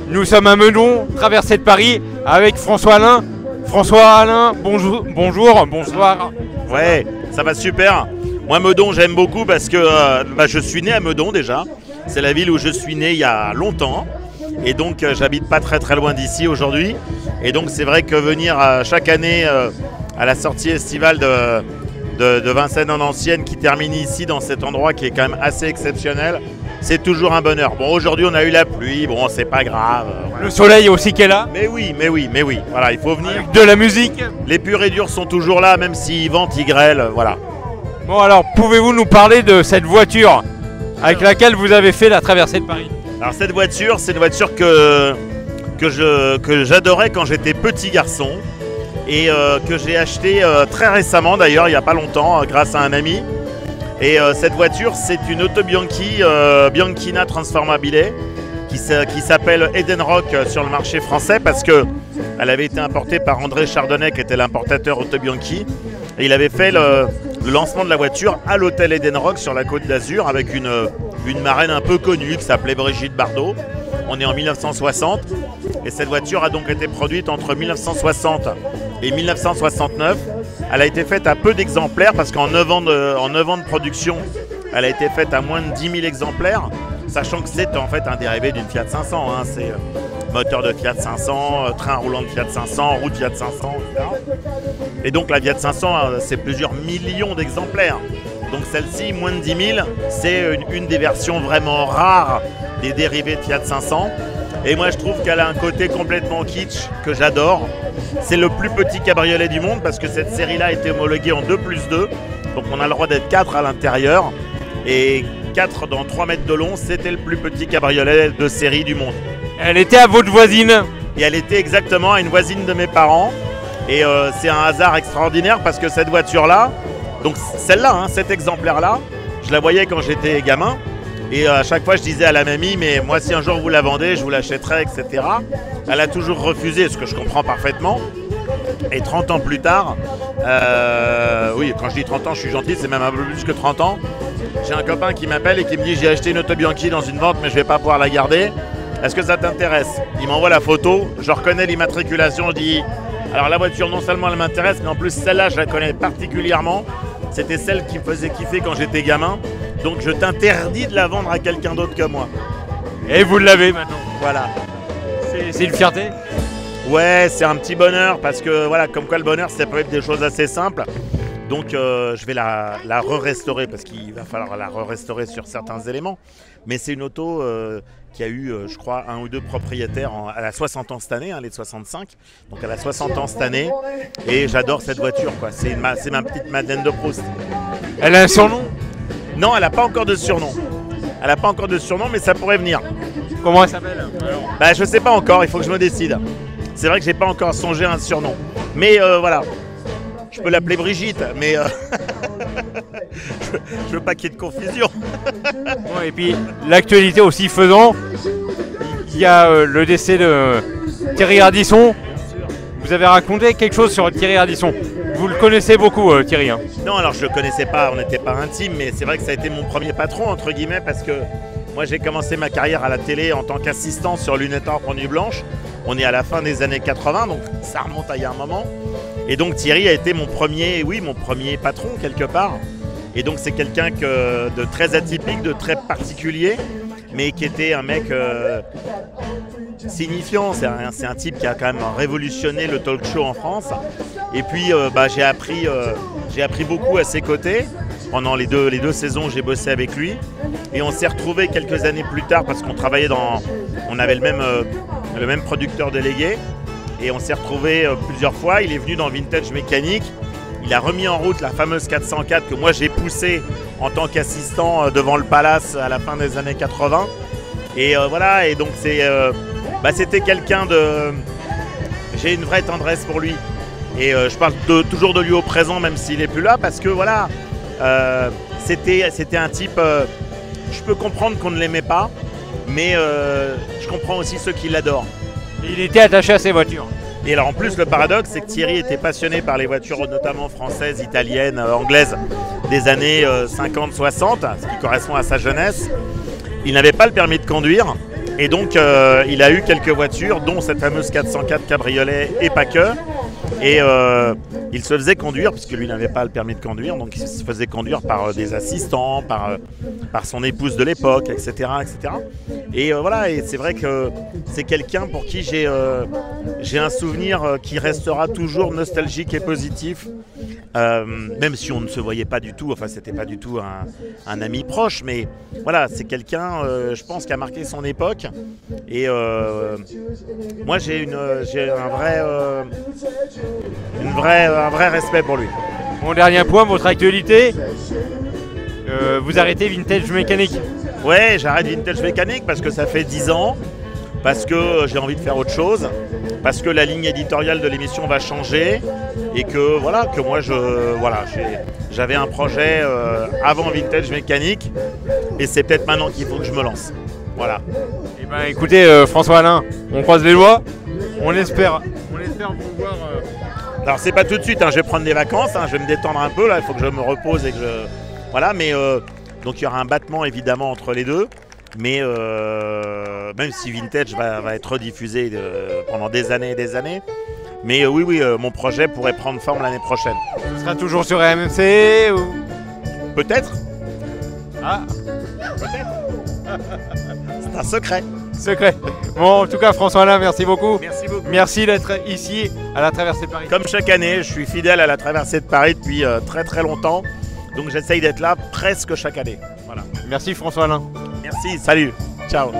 Nous sommes à Meudon, traversée de Paris, avec François Alain. François Alain, bonjour, bonsoir. Ouais, ça va super. Moi, Meudon, j'aime beaucoup parce que je suis né à Meudon déjà. C'est la ville où je suis né il y a longtemps. Et donc, j'habite pas très loin d'ici aujourd'hui. Et donc, c'est vrai que venir chaque année à la sortie estivale de Vincennes en Ancienne qui termine ici dans cet endroit qui est quand même assez exceptionnel, c'est toujours un bonheur. Bon, aujourd'hui on a eu la pluie, bon c'est pas grave. Voilà. Le soleil aussi qui est là. Mais oui, voilà, il faut venir. Avec de la musique. Les purs et durs sont toujours là, même s'ils ventent, ils grêlent, voilà. Bon alors, pouvez-vous nous parler de cette voiture avec laquelle vous avez fait la traversée de Paris? Alors cette voiture, c'est une voiture que j'adorais quand j'étais petit garçon. Et que j'ai acheté très récemment d'ailleurs, il n'y a pas longtemps, grâce à un ami. Et cette voiture, c'est une Auto Bianchi Bianchina Transformabile qui s'appelle Edenrock sur le marché français parce qu'elle avait été importée par André Chardonnay qui était l'importateur Auto Bianchi. Et il avait fait le lancement de la voiture à l'hôtel Edenrock sur la Côte d'Azur avec une marraine un peu connue qui s'appelait Brigitte Bardot. On est en 1960 et cette voiture a donc été produite entre 1960 et 1969. Elle a été faite à peu d'exemplaires parce qu'en 9 ans de production, elle a été faite à moins de 10 000 exemplaires, sachant que c'est en fait un dérivé d'une Fiat 500. Hein. C'est moteur de Fiat 500, train roulant de Fiat 500, roue de Fiat 500, etc. Et donc la Fiat 500, c'est plusieurs millions d'exemplaires. Donc celle-ci, moins de 10 000, c'est une des versions vraiment rares des dérivés de Fiat 500. Et moi je trouve qu'elle a un côté complètement kitsch que j'adore. C'est le plus petit cabriolet du monde parce que cette série-là a été homologuée en 2+2. Donc on a le droit d'être 4 à l'intérieur. Et 4 dans 3 mètres de long, c'était le plus petit cabriolet de série du monde. Elle était à votre voisine? Et elle était exactement à une voisine de mes parents. Et c'est un hasard extraordinaire parce que cette voiture-là, donc celle-là, hein, cet exemplaire-là, je la voyais quand j'étais gamin. Et à chaque fois, je disais à la mamie, mais moi, si un jour vous la vendez, je vous l'achèterai, etc. Elle a toujours refusé, ce que je comprends parfaitement. Et 30 ans plus tard, oui, quand je dis 30 ans, je suis gentil, c'est même un peu plus que 30 ans. J'ai un copain qui m'appelle et qui me dit, j'ai acheté une Auto Bianchi dans une vente, mais je ne vais pas pouvoir la garder. Est-ce que ça t'intéresse? Il m'envoie la photo, je reconnais l'immatriculation, je dis, alors la voiture, non seulement elle m'intéresse, mais en plus celle-là, je la connais particulièrement. C'était celle qui me faisait kiffer quand j'étais gamin. Donc je t'interdis de la vendre à quelqu'un d'autre que moi. Et vous l'avez maintenant. Voilà. C'est une fierté? Ouais, c'est un petit bonheur parce que voilà, comme quoi le bonheur, ça peut être des choses assez simples. Donc je vais la re-restaurer parce qu'il va falloir la re-restaurer sur certains éléments. Mais c'est une auto qui a eu, je crois, 1 ou 2 propriétaires. Elle a 60 ans cette année, elle est de 65. Donc elle a 60 ans cette année. Et j'adore cette voiture, quoi. C'est ma petite Madeleine de Proust. Elle a un surnom? Non, elle n'a pas encore de surnom. Elle n'a pas encore de surnom, mais ça pourrait venir. Comment elle s'appelle? Bah, je sais pas encore, il faut que je me décide. C'est vrai que j'ai pas encore songé à un surnom. Mais voilà, je peux l'appeler Brigitte, mais je veux pas qu'il y ait de confusion. Bon, et puis, l'actualité aussi faisant, il y a le décès de Thierry Ardisson. Vous avez raconté quelque chose sur Thierry Ardisson. Vous le connaissez beaucoup, Thierry, hein? Non, alors je le connaissais pas, on n'était pas intimes, mais c'est vrai que ça a été mon premier patron, entre guillemets, parce que moi j'ai commencé ma carrière à la télé en tant qu'assistant sur Lunetard pour Nuit Blanche. On est à la fin des années 80, donc ça remonte à il y a un moment. Et donc Thierry a été mon premier patron quelque part. Et donc c'est quelqu'un de très atypique, de très particulier, mais qui était un mec signifiant. C'est un type qui a quand même révolutionné le talk show en France. Et puis j'ai appris beaucoup à ses côtés. Pendant les deux saisons, j'ai bossé avec lui. Et on s'est retrouvés quelques années plus tard parce qu'on travaillait on avait le même producteur délégué. Et on s'est retrouvés plusieurs fois. Il est venu dans Vintage Mécanique. Il a remis en route la fameuse 404 que moi j'ai poussée en tant qu'assistant devant le Palace à la fin des années 80. Et voilà, et donc c'était quelqu'un de... J'ai une vraie tendresse pour lui. Et je parle toujours de lui au présent, même s'il n'est plus là, parce que voilà, c'était un type... je peux comprendre qu'on ne l'aimait pas, mais je comprends aussi ceux qui l'adorent. Il était attaché à ses voitures. Et alors en plus, le paradoxe, c'est que Thierry était passionné par les voitures, notamment françaises, italiennes, anglaises, des années 50-60, ce qui correspond à sa jeunesse. Il n'avait pas le permis de conduire, Et donc il a eu quelques voitures, dont cette fameuse 404 cabriolet et pas que. Et il se faisait conduire, puisque lui n'avait pas le permis de conduire, donc il se faisait conduire par des assistants, par son épouse de l'époque, etc. etc. Et voilà, et c'est vrai que c'est quelqu'un pour qui j'ai un souvenir qui restera toujours nostalgique et positif. Même si on ne se voyait pas du tout, enfin c'était pas du tout un ami proche, mais voilà, c'est quelqu'un, je pense, qui a marqué son époque. Et moi j'ai un vrai respect pour lui. Mon dernier point, votre actualité, vous arrêtez Vintage Mécanique. Ouais, j'arrête Vintage Mécanique parce que ça fait 10 ans, parce que j'ai envie de faire autre chose, parce que la ligne éditoriale de l'émission va changer et que voilà, que moi j'avais un projet avant Vintage Mécanique et c'est peut-être maintenant qu'il faut que je me lance. Voilà. Eh ben écoutez François Alain, on croise les doigts, on espère vous voir. Alors c'est pas tout de suite, hein, je vais prendre des vacances, hein, je vais me détendre un peu là, il faut que je me repose et que je. Voilà, mais donc il y aura un battement évidemment entre les deux. Mais même si Vintage va être rediffusé pendant des années et des années. Mais oui, mon projet pourrait prendre forme l'année prochaine. Ce sera toujours sur RMC ou... Peut-être. Ah, peut-être. C'est un secret. Secret. Bon, en tout cas, François Alain, merci beaucoup. Merci beaucoup. Merci d'être ici à la Traversée de Paris. Comme chaque année, je suis fidèle à la Traversée de Paris depuis très très longtemps. Donc j'essaye d'être là presque chaque année. Voilà. Merci François Alain. Merci, salut, ciao.